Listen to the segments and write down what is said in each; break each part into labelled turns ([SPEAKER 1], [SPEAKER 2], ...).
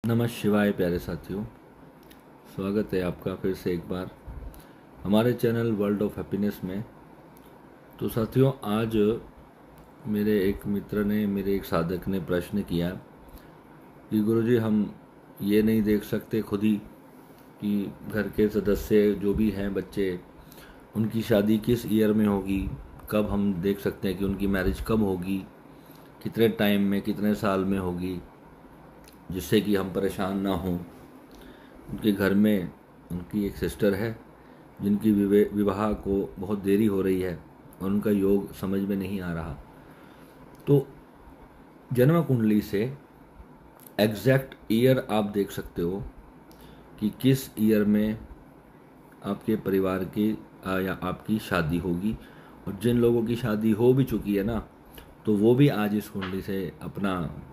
[SPEAKER 1] नमः शिवाय प्यारे साथियों, स्वागत है आपका फिर से एक बार हमारे चैनल वर्ल्ड ऑफ हैप्पीनेस में। तो साथियों, आज मेरे एक मित्र ने, मेरे एक साधक ने प्रश्न किया कि गुरुजी, हम ये नहीं देख सकते खुद ही कि घर के सदस्य जो भी हैं, बच्चे, उनकी शादी किस ईयर में होगी, कब हम देख सकते हैं कि उनकी मैरिज कब होगी, कितने टाइम में, कितने साल में होगी, जिससे कि हम परेशान ना हों। उनके घर में उनकी एक सिस्टर है जिनकी विवाह को बहुत देरी हो रही है और उनका योग समझ में नहीं आ रहा। तो जन्म कुंडली से एग्जैक्ट ईयर आप देख सकते हो कि किस ईयर में आपके परिवार की या आपकी शादी होगी। और जिन लोगों की शादी हो भी चुकी है ना, तो वो भी आज इस कुंडली से अपना,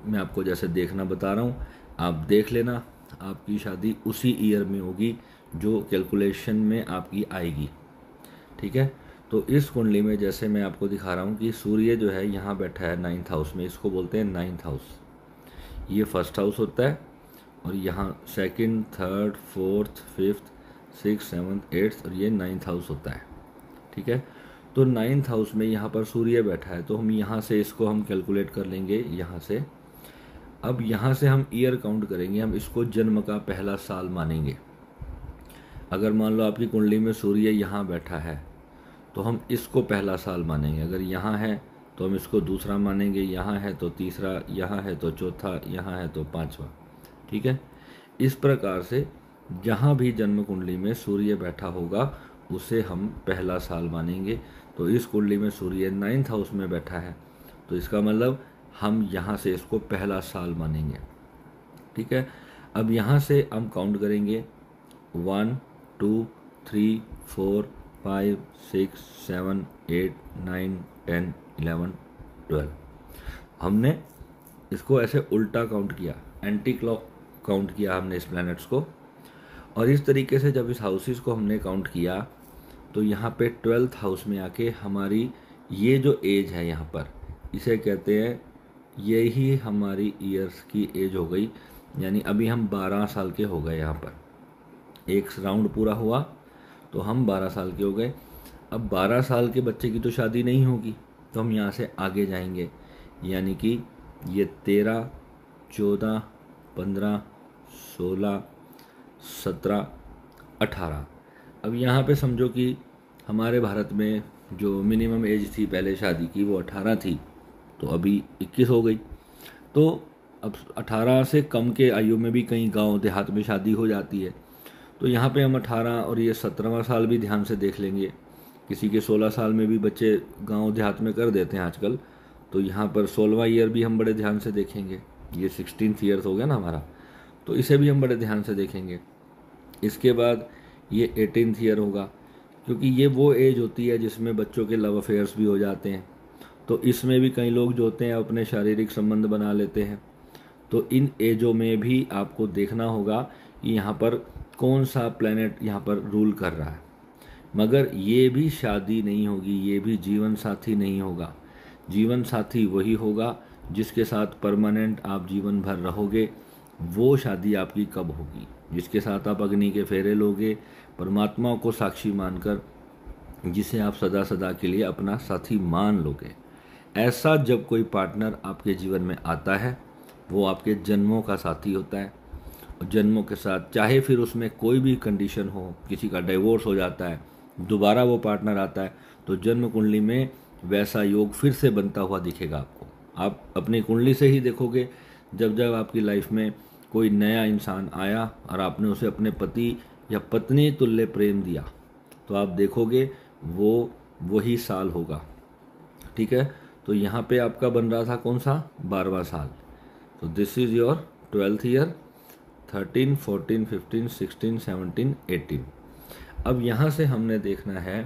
[SPEAKER 1] मैं आपको जैसे देखना बता रहा हूँ, आप देख लेना। आपकी शादी उसी ईयर में होगी जो कैलकुलेशन में आपकी आएगी, ठीक है। तो इस कुंडली में जैसे मैं आपको दिखा रहा हूँ कि सूर्य जो है यहाँ बैठा है 9th हाउस में, इसको बोलते हैं 9th हाउस। ये फर्स्ट हाउस होता है और यहाँ 2nd, 3rd, 4th, 5th, 6th, 7th, 8th और ये 9th हाउस होता है, ठीक है। तो 9th हाउस में यहाँ पर सूर्य बैठा है, तो हम यहाँ से इसको हम कैलकुलेट कर लेंगे यहाँ से। अब यहाँ से हम ईयर काउंट करेंगे, हम इसको जन्म का पहला साल मानेंगे। अगर मान लो आपकी कुंडली में सूर्य यहाँ बैठा है तो हम इसको पहला साल मानेंगे। अगर यहाँ है तो हम इसको दूसरा मानेंगे, यहाँ है तो तीसरा, यहाँ है तो चौथा, यहाँ है तो पांचवा, ठीक है। इस प्रकार से जहाँ भी जन्म कुंडली में सूर्य बैठा होगा उसे हम पहला साल मानेंगे। तो इस कुंडली में सूर्य 9th हाउस में बैठा है, तो इसका मतलब हम यहाँ से इसको पहला साल मानेंगे, ठीक है। अब यहाँ से हम काउंट करेंगे 1, 2, 3, 4, 5, 6, 7, 8, 9, 10, 11, 12। हमने इसको ऐसे उल्टा काउंट किया, एंटी क्लॉक काउंट किया हमने इस प्लैनेट्स को। और इस तरीके से जब इस हाउसेस को हमने काउंट किया तो यहाँ पे 12th हाउस में आके हमारी ये जो एज है यहाँ पर, इसे कहते हैं, यही हमारी ईयर्स की एज हो गई। यानी अभी हम 12 साल के हो गए। यहाँ पर एक राउंड पूरा हुआ तो हम 12 साल के हो गए। अब 12 साल के बच्चे की तो शादी नहीं होगी, तो हम यहाँ से आगे जाएंगे। यानी कि ये 13, 14, 15, 16, 17, 18। अब यहाँ पे समझो कि हमारे भारत में जो मिनिमम एज थी पहले शादी की वो 18 थी, तो अभी 21 हो गई। तो अब 18 से कम के आयु में भी कहीं गांव देहात में शादी हो जाती है। तो यहाँ पे हम 18 और ये 17वां साल भी ध्यान से देख लेंगे। किसी के 16 साल में भी बच्चे गांव देहात में कर देते हैं आजकल, तो यहाँ पर 16वां ईयर भी हम बड़े ध्यान से देखेंगे। ये 16th ईयर हो गया ना हमारा, तो इसे भी हम बड़े ध्यान से देखेंगे। इसके बाद ये 18th ईयर होगा, क्योंकि ये वो एज होती है जिसमें बच्चों के लव अफेयर्स भी हो जाते हैं। तो इसमें भी कई लोग जो होते हैं अपने शारीरिक संबंध बना लेते हैं। तो इन एजों में भी आपको देखना होगा कि यहाँ पर कौन सा प्लैनेट यहाँ पर रूल कर रहा है। मगर ये भी शादी नहीं होगी, ये भी जीवन साथी नहीं होगा। जीवन साथी वही होगा जिसके साथ परमानेंट आप जीवन भर रहोगे। वो शादी आपकी कब होगी? जिसके साथ आप अग्नि के फेरे लोगे, परमात्मा को साक्षी मानकर, जिसे आप सदा सदा के लिए अपना साथी मान लोगे। ऐसा जब कोई पार्टनर आपके जीवन में आता है, वो आपके जन्मों का साथी होता है। और जन्मों के साथ चाहे फिर उसमें कोई भी कंडीशन हो, किसी का डिवोर्स हो जाता है, दोबारा वो पार्टनर आता है, तो जन्म कुंडली में वैसा योग फिर से बनता हुआ दिखेगा आपको। आप अपनी कुंडली से ही देखोगे, जब जब आपकी लाइफ में कोई नया इंसान आया और आपने उसे अपने पति या पत्नी तुल्य प्रेम दिया, तो आप देखोगे वो वही साल होगा, ठीक है। तो यहाँ पे आपका बन रहा था कौन सा? 12वां साल। तो this is your 12th year, 13, 14, 15, 16, 17, 18। अब यहाँ से हमने देखना है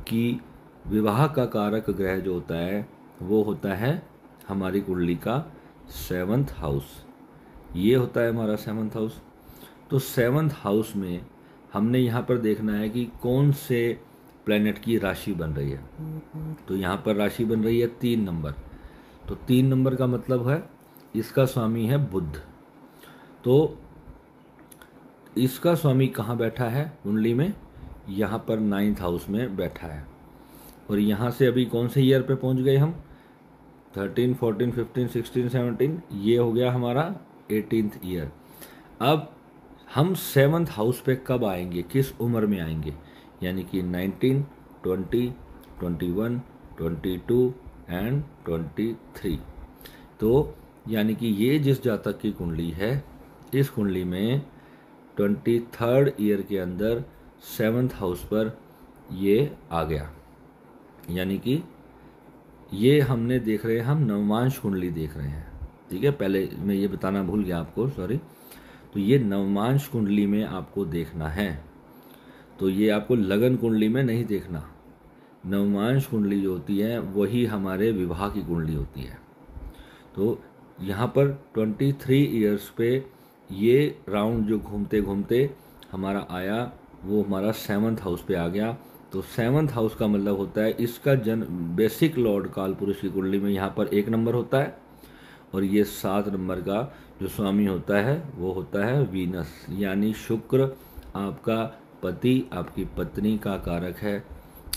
[SPEAKER 1] कि विवाह का कारक ग्रह जो होता है वो होता है हमारी कुंडली का 7th हाउस। ये होता है हमारा 7th हाउस। तो 7th हाउस में हमने यहाँ पर देखना है कि कौन से प्लैनेट की राशि बन रही है। तो यहाँ पर राशि बन रही है 3 नंबर। तो 3 नंबर का मतलब है इसका स्वामी है बुध। तो इसका स्वामी कहाँ बैठा है कुंडली में? यहाँ पर 9th हाउस में बैठा है। और यहाँ से अभी कौन से ईयर पे पहुँच गए हम? 13, 14, 15, 16, 17, ये हो गया हमारा 18th ईयर। अब हम 7th हाउस पे कब आएंगे, किस उम्र में आएंगे? यानी कि 19, 20, 21, 22 एंड 23। तो यानी कि ये जिस जातक की कुंडली है, इस कुंडली में 23rd ईयर के अंदर 7th हाउस पर ये आ गया। यानी कि ये हमने देख रहे हैं, हम नवमांश कुंडली देख रहे हैं। ठीक है, पहले मैं ये बताना भूल गया आपको, सॉरी। तो ये नवमांश कुंडली में आपको देखना है। तो ये आपको लगन कुंडली में नहीं देखना। नवमांश कुंडली जो होती है वही हमारे विवाह की कुंडली होती है। तो यहाँ पर 23 ईयर्स पे ये राउंड जो घूमते घूमते हमारा आया, वो हमारा 7th हाउस पे आ गया। तो 7th हाउस का मतलब होता है इसका जन्म, बेसिक लॉर्ड काल पुरुष की कुंडली में यहाँ पर 1 नंबर होता है, और ये 7 नंबर का जो स्वामी होता है वो होता है वीनस, यानी शुक्र आपका पति, आपकी पत्नी का कारक है।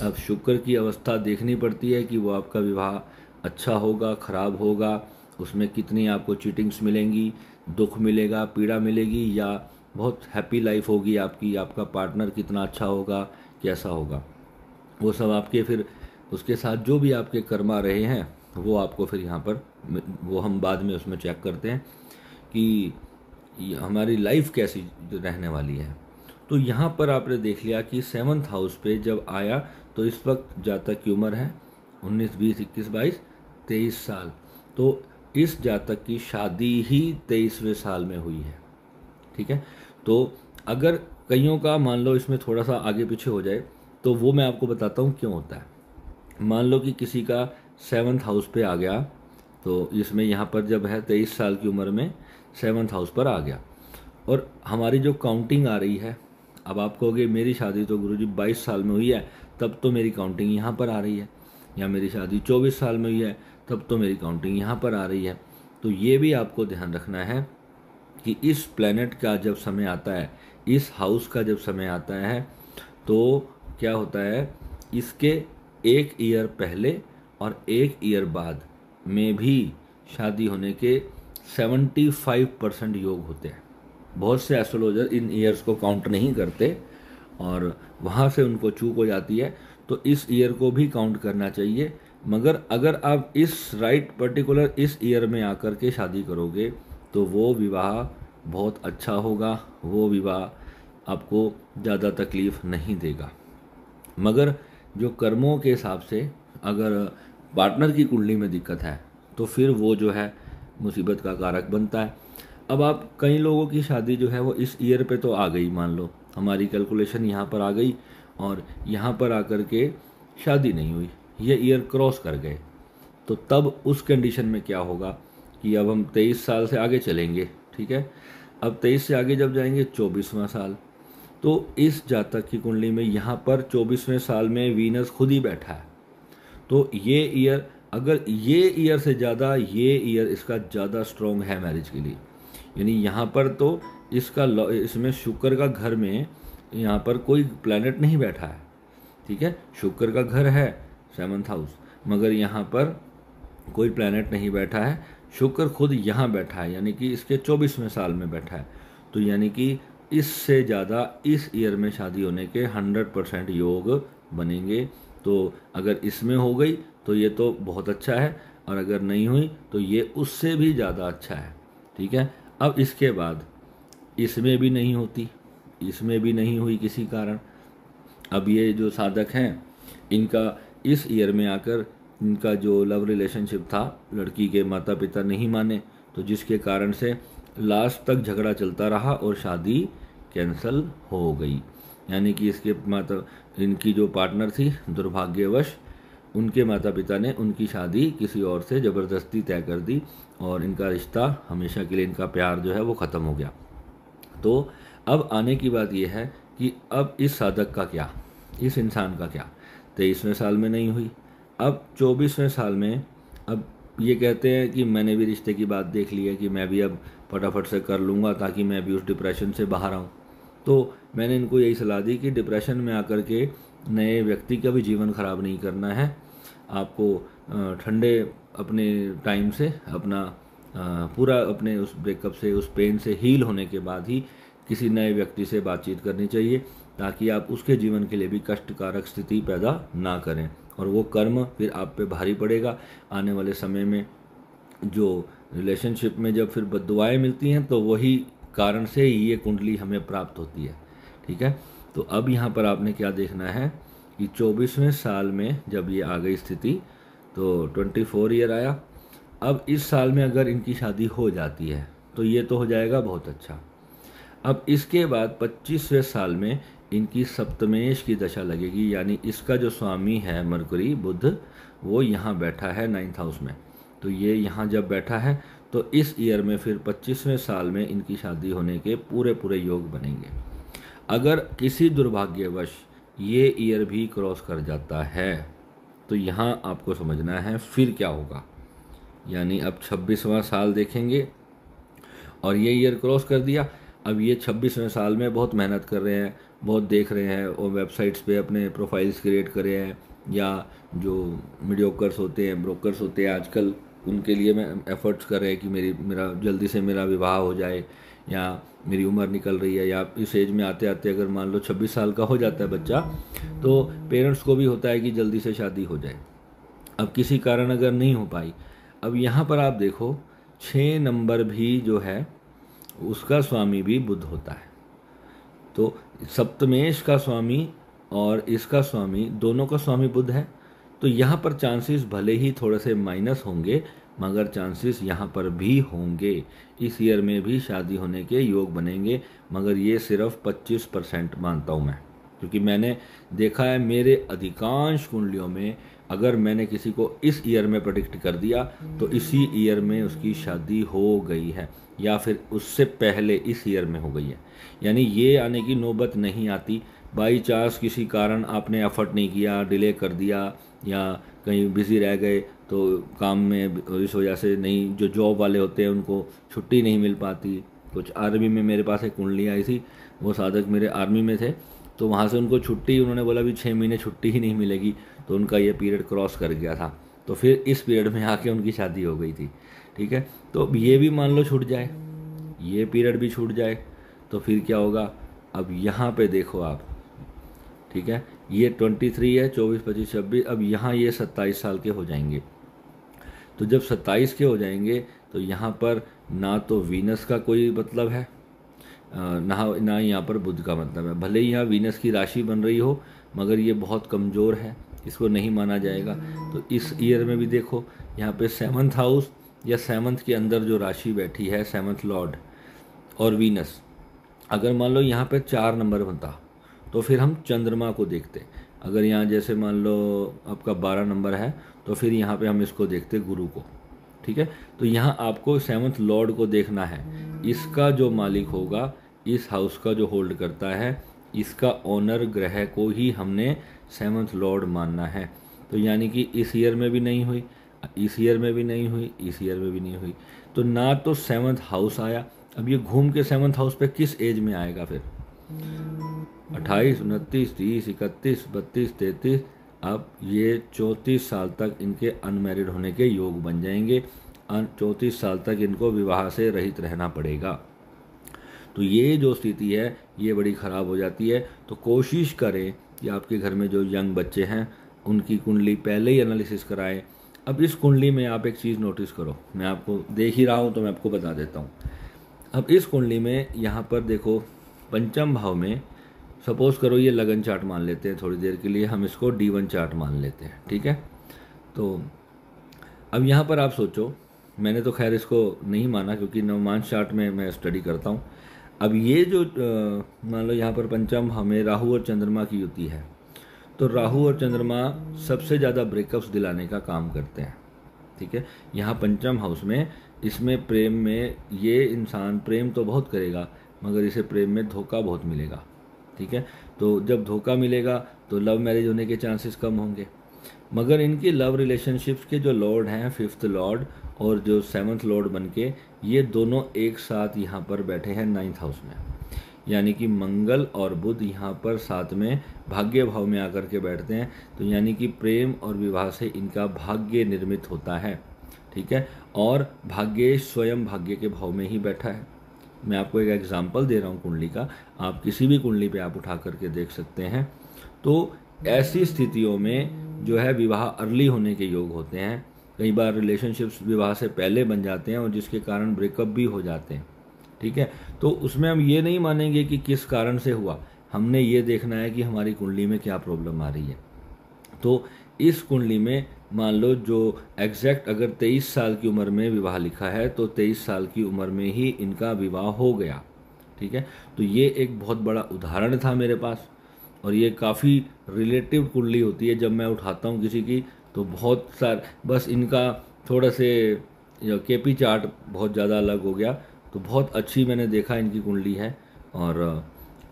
[SPEAKER 1] अब शुक्र की अवस्था देखनी पड़ती है कि वो आपका विवाह अच्छा होगा, खराब होगा, उसमें कितनी आपको चीटिंग्स मिलेंगी, दुख मिलेगा, पीड़ा मिलेगी, या बहुत हैप्पी लाइफ होगी आपकी, आपका पार्टनर कितना अच्छा होगा, कैसा होगा, वो सब आपके फिर उसके साथ जो भी आपके कर्म आ रहे हैं वो आपको फिर यहाँ पर, वो हम बाद में उसमें चेक करते हैं कि हमारी लाइफ कैसी रहने वाली है। तो यहाँ पर आपने देख लिया कि 7th हाउस पे जब आया तो इस वक्त जातक की उम्र है 19, 20, 21, 22, 23 साल। तो इस जातक की शादी ही 23वें साल में हुई है। ठीक है, तो अगर कईयों का मान लो इसमें थोड़ा सा आगे पीछे हो जाए तो वो मैं आपको बताता हूँ क्यों होता है। मान लो कि किसी का 7th हाउस पे आ गया, तो इसमें यहाँ पर जब है 23 साल की उम्र में 7th हाउस पर आ गया, और हमारी जो काउंटिंग आ रही है, अब आप कहोगे मेरी शादी तो गुरुजी 22 साल में हुई है, तब तो मेरी काउंटिंग यहाँ पर आ रही है, या मेरी शादी 24 साल में हुई है, तब तो मेरी काउंटिंग यहाँ पर आ रही है। तो ये भी आपको ध्यान रखना है कि इस प्लैनेट का जब समय आता है, इस हाउस का जब समय आता है, तो क्या होता है, इसके 1 ईयर पहले और 1 ईयर बाद में भी शादी होने के 75% योग होते हैं। बहुत से एस्ट्रोलॉजर इन ईयर्स को काउंट नहीं करते और वहाँ से उनको चूक हो जाती है। तो इस ईयर को भी काउंट करना चाहिए, मगर अगर आप इस पर्टिकुलर इस ईयर में आकर के शादी करोगे तो वो विवाह बहुत अच्छा होगा, वो विवाह आपको ज़्यादा तकलीफ़ नहीं देगा। मगर जो कर्मों के हिसाब से अगर पार्टनर की कुंडली में दिक्कत है तो फिर वो जो है मुसीबत का कारक बनता है। अब आप कई लोगों की शादी जो है वो इस ईयर पे तो आ गई, मान लो हमारी कैलकुलेशन यहाँ पर आ गई और यहाँ पर आकर के शादी नहीं हुई, ये ईयर क्रॉस कर गए, तो तब उस कंडीशन में क्या होगा कि अब हम 23 साल से आगे चलेंगे। ठीक है, अब 23 से आगे जब जाएंगे 24वां साल, तो इस जातक की कुंडली में यहाँ पर 24वें साल में वीनस खुद ही बैठा है। तो ये ईयर, अगर ये ईयर से ज़्यादा, ये ईयर इसका ज़्यादा स्ट्रॉन्ग है मैरिज के लिए। यानी यहाँ पर तो इसमें शुक्र का घर में यहाँ पर कोई प्लैनेट नहीं बैठा है। ठीक है, शुक्र का घर है 7th हाउस, मगर यहाँ पर कोई प्लैनेट नहीं बैठा है, शुक्र खुद यहाँ बैठा है, यानी कि इसके 24वें साल में बैठा है। तो यानी कि इससे ज़्यादा इस ईयर में शादी होने के 100% योग बनेंगे। तो अगर इसमें हो गई तो ये तो बहुत अच्छा है, और अगर नहीं हुई तो ये उससे भी ज़्यादा अच्छा है। ठीक है, अब इसके बाद इसमें भी नहीं होती, इसमें भी नहीं हुई किसी कारण, अब ये जो साधक हैं इनका इस ईयर में आकर इनका जो लव रिलेशनशिप था, लड़की के माता पिता नहीं माने, तो जिसके कारण से लास्ट तक झगड़ा चलता रहा और शादी कैंसल हो गई। यानी कि इनकी जो पार्टनर थी, दुर्भाग्यवश उनके माता पिता ने उनकी शादी किसी और से ज़बरदस्ती तय कर दी और इनका रिश्ता हमेशा के लिए, इनका प्यार जो है वो ख़त्म हो गया। तो अब आने की बात यह है कि अब इस साधक का क्या, इस इंसान का क्या, 23वें साल में नहीं हुई, अब 24वें साल में, अब ये कहते हैं कि मैंने भी रिश्ते की बात देख ली है कि मैं भी अब फटाफट से कर लूँगा ताकि मैं भी उस डिप्रेशन से बाहर आऊँ। तो मैंने इनको यही सलाह दी कि डिप्रेशन में आकर के नए व्यक्ति का भी जीवन ख़राब नहीं करना है। आपको ठंडे अपने टाइम से अपना पूरा अपने उस ब्रेकअप से, उस पेन से हील होने के बाद ही किसी नए व्यक्ति से बातचीत करनी चाहिए, ताकि आप उसके जीवन के लिए भी कष्टकारक स्थिति पैदा ना करें और वो कर्म फिर आप पे भारी पड़ेगा आने वाले समय में। जो रिलेशनशिप में जब फिर बद्दुआएं मिलती हैं तो वही कारण से ये कुंडली हमें प्राप्त होती है। ठीक है, तो अब यहाँ पर आपने क्या देखना है कि 24वें साल में जब ये आ गई स्थिति तो 24 ईयर आया। अब इस साल में अगर इनकी शादी हो जाती है तो ये तो हो जाएगा बहुत अच्छा। अब इसके बाद 25वें साल में इनकी सप्तमेश की दशा लगेगी, यानी इसका जो स्वामी है मरकुरी बुध वो यहाँ बैठा है 9th हाउस में। तो ये यहाँ जब बैठा है तो इस ईयर में फिर 25वें साल में इनकी शादी होने के पूरे योग बनेंगे। अगर किसी दुर्भाग्यवश ये ईयर भी क्रॉस कर जाता है तो यहाँ आपको समझना है फिर क्या होगा। यानी अब 26वां साल देखेंगे और ये ईयर क्रॉस कर दिया। अब ये 26वें साल में बहुत मेहनत कर रहे हैं, बहुत देख रहे हैं और वेबसाइट्स पे अपने प्रोफाइल्स क्रिएट कर रहे हैं, या जो मीडियोकर्स होते हैं, ब्रोकर्स होते हैं आजकल, उनके लिए मैं एफर्ट्स कर रहे हैं कि मेरा जल्दी से मेरा विवाह हो जाए, या मेरी उम्र निकल रही है, या इस एज में आते आते अगर मान लो 26 साल का हो जाता है बच्चा तो पेरेंट्स को भी होता है कि जल्दी से शादी हो जाए। अब किसी कारण अगर नहीं हो पाई, अब यहाँ पर आप देखो 6 नंबर भी जो है उसका स्वामी भी बुध होता है। तो सप्तमेश का स्वामी और इसका स्वामी, दोनों का स्वामी बुध है। तो यहाँ पर चांसेस भले ही थोड़े से माइनस होंगे मगर चांसेस यहाँ पर भी होंगे। इस ईयर में भी शादी होने के योग बनेंगे, मगर ये सिर्फ 25% मानता हूँ मैं, क्योंकि मैंने देखा है मेरे अधिकांश कुंडलियों में अगर मैंने किसी को इस ईयर में प्रेडिक्ट कर दिया तो इसी ईयर में उसकी शादी हो गई है, या फिर उससे पहले इस ईयर में हो गई है। यानी ये आने की नौबत नहीं आती। बाई चांस किसी कारण आपने एफर्ट नहीं किया, डिले कर दिया, या कहीं बिज़ी रह गए तो काम में, इस वजह से नहीं, जो जॉब वाले होते हैं उनको छुट्टी नहीं मिल पाती। कुछ आर्मी में मेरे पास एक कुंडली आई थी, वो साधक मेरे आर्मी में थे, तो वहाँ से उनको छुट्टी, उन्होंने बोला भी 6 महीने छुट्टी ही नहीं मिलेगी, तो उनका ये पीरियड क्रॉस कर गया था। तो फिर इस पीरियड में आके उनकी शादी हो गई थी। ठीक है, तो ये भी मान लो छूट जाए, ये पीरियड भी छूट जाए तो फिर क्या होगा। अब यहाँ पे देखो आप, ठीक है, ये 23 है, 24, 25, 26, अब यहाँ ये 27 साल के हो जाएंगे। तो जब 27 के हो जाएंगे तो यहाँ पर ना तो वीनस का कोई मतलब है, ना यहाँ पर बुध का मतलब है। भले ही यहाँ वीनस की राशि बन रही हो मगर ये बहुत कमज़ोर है, इसको नहीं माना जाएगा। तो इस ईयर में भी देखो यहाँ पे 7th हाउस या 7th के अंदर जो राशि बैठी है 7th लॉर्ड और वीनस, अगर मान लो यहाँ पे 4 नंबर बनता तो फिर हम चंद्रमा को देखते। अगर यहाँ जैसे मान लो आपका 12 नंबर है तो फिर यहाँ पे हम इसको देखते गुरु को। ठीक है, तो यहाँ आपको 7th लॉर्ड को देखना है। इसका जो मालिक होगा, इस हाउस का जो होल्ड करता है, इसका ओनर ग्रह को ही हमने 7th लॉर्ड मानना है। तो यानी कि इस ईयर में भी नहीं हुई, इस ईयर में भी नहीं हुई, इस ईयर में भी नहीं हुई, तो ना तो 7th हाउस आया। अब ये घूम के 7th हाउस पे किस एज में आएगा फिर? 28, 29, 30, 31, 32, 33, अब ये 34 साल तक इनके अनमैरिड होने के योग बन जाएंगे। 34 साल तक इनको विवाह से रहित रहना पड़ेगा। तो ये जो स्थिति है ये बड़ी ख़राब हो जाती है। तो कोशिश करें कि आपके घर में जो यंग बच्चे हैं उनकी कुंडली पहले ही एनालिसिस कराएं। अब इस कुंडली में आप एक चीज़ नोटिस करो, मैं आपको देख ही रहा हूँ तो मैं आपको बता देता हूँ। अब इस कुंडली में यहाँ पर देखो पंचम भाव में, सपोज करो ये लगन चार्ट मान लेते हैं थोड़ी देर के लिए, हम इसको D1 चार्ट मान लेते हैं। ठीक है, तो अब यहाँ पर आप सोचो, मैंने तो खैर इसको नहीं माना क्योंकि नवमांश चार्ट में मैं स्टडी करता हूँ। अब ये जो मान लो यहाँ पर पंचम हमें राहु और चंद्रमा की युति है, तो राहु और चंद्रमा सबसे ज़्यादा ब्रेकअप्स दिलाने का काम करते हैं। ठीक है, यहाँ पंचम हाउस में, इसमें प्रेम में ये इंसान प्रेम तो बहुत करेगा मगर इसे प्रेम में धोखा बहुत मिलेगा। ठीक है, तो जब धोखा मिलेगा तो लव मैरिज होने के चांसेस कम होंगे। मगर इनकी लव रिलेशनशिप्स के जो लॉर्ड हैं 5th लॉर्ड और जो 7th लॉर्ड बन के ये दोनों एक साथ यहाँ पर बैठे हैं 9th हाउस में, यानी कि मंगल और बुध यहाँ पर साथ में भाग्य भाव में आकर के बैठते हैं, तो यानी कि प्रेम और विवाह से इनका भाग्य निर्मित होता है। ठीक है, और भाग्य स्वयं भाग्य के भाव में ही बैठा है। मैं आपको एक एग्जाम्पल दे रहा हूँ कुंडली का, आप किसी भी कुंडली पे आप उठा करके देख सकते हैं। तो ऐसी स्थितियों में जो है विवाह अर्ली होने के योग होते हैं। कई बार रिलेशनशिप्स विवाह से पहले बन जाते हैं और जिसके कारण ब्रेकअप भी हो जाते हैं। ठीक है, तो उसमें हम ये नहीं मानेंगे कि किस कारण से हुआ, हमने ये देखना है कि हमारी कुंडली में क्या प्रॉब्लम आ रही है। तो इस कुंडली में मान लो जो एग्जैक्ट अगर 23 साल की उम्र में विवाह लिखा है तो 23 साल की उम्र में ही इनका विवाह हो गया। ठीक है, तो ये एक बहुत बड़ा उदाहरण था मेरे पास, और ये काफ़ी रिलेटिव कुंडली होती है। जब मैं उठाता हूँ किसी की तो बहुत सार बस इनका थोड़ा से केपी चार्ट बहुत ज़्यादा अलग हो गया, तो बहुत अच्छी मैंने देखा इनकी कुंडली है। और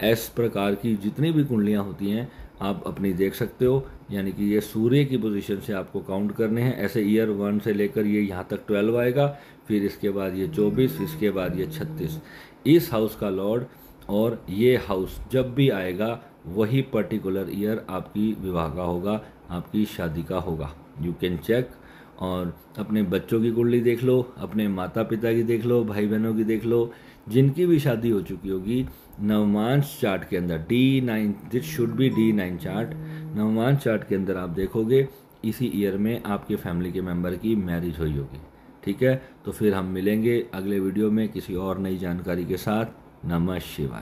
[SPEAKER 1] इस प्रकार की जितनी भी कुंडलियाँ होती हैं आप अपनी देख सकते हो, यानी कि ये सूर्य की पोजीशन से आपको काउंट करने हैं। ऐसे ईयर 1 से लेकर ये यहाँ तक 12 आएगा, फिर इसके बाद ये 24, इसके बाद ये 36, इस हाउस का लॉर्ड। और ये हाउस जब भी आएगा वही पर्टिकुलर ईयर आपकी विवाह का होगा, आपकी शादी का होगा। यू कैन चेक, और अपने बच्चों की कुंडली देख लो, अपने माता पिता की देख लो, भाई बहनों की देख लो, जिनकी भी शादी हो चुकी होगी। नवमांश चार्ट के अंदर D9, this should be D9 chart, Navamsa chart के अंदर आप देखोगे इसी ईयर में आपके फैमिली के मेंबर की मैरिज हुई होगी। ठीक है, तो फिर हम मिलेंगे अगले वीडियो में किसी और नई जानकारी के साथ। नमः शिवाय।